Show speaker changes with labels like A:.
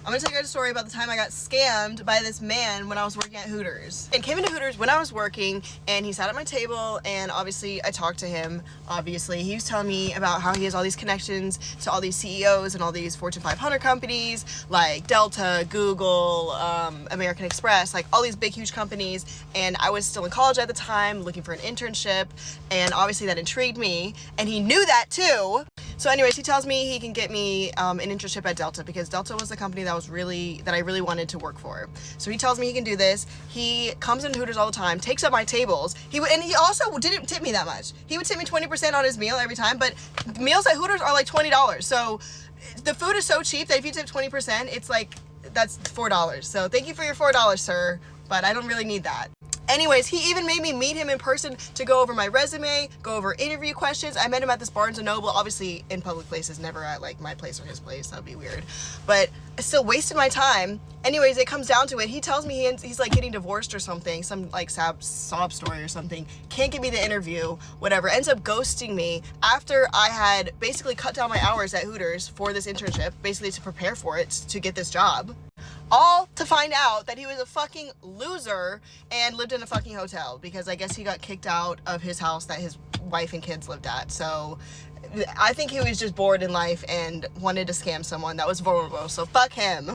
A: I'm gonna tell you guys a story about the time I got scammed by this man when I was working at Hooters. And came into Hooters when I was working, and he sat at my table, and obviously I talked to him. Obviously, he was telling me about how he has all these connections to all these CEOs and all these Fortune 500 companies like Delta, Google, American Express, like all these big, huge companies. And I was still in college at the time, looking for an internship, and obviously that intrigued me, and he knew that too. So anyways, he tells me he can get me an internship at Delta, because Delta was the company that I really wanted to work for. So he tells me he can do this. He comes into Hooters all the time, takes up my tables. And he also didn't tip me that much. He would tip me 20% on his meal every time, but meals at Hooters are like $20. So the food is so cheap that if you tip 20%, it's like, that's $4. So thank you for your $4, sir, but I don't really need that. Anyways, he even made me meet him in person to go over my resume, go over interview questions. I met him at this Barnes & Noble, obviously in public places, never at like my place or his place. That would be weird. But I still wasted my time. Anyways, it comes down to it. He tells me he's like getting divorced or something, some like sob story or something. Can't give me the interview, whatever. Ends up ghosting me after I had basically cut down my hours at Hooters for this internship, basically to prepare for it, to get this job. All to find out that he was a fucking loser and lived in a fucking hotel, because I guess he got kicked out of his house that his wife and kids lived at. So I think he was just bored in life and wanted to scam someone that was vulnerable. So fuck him.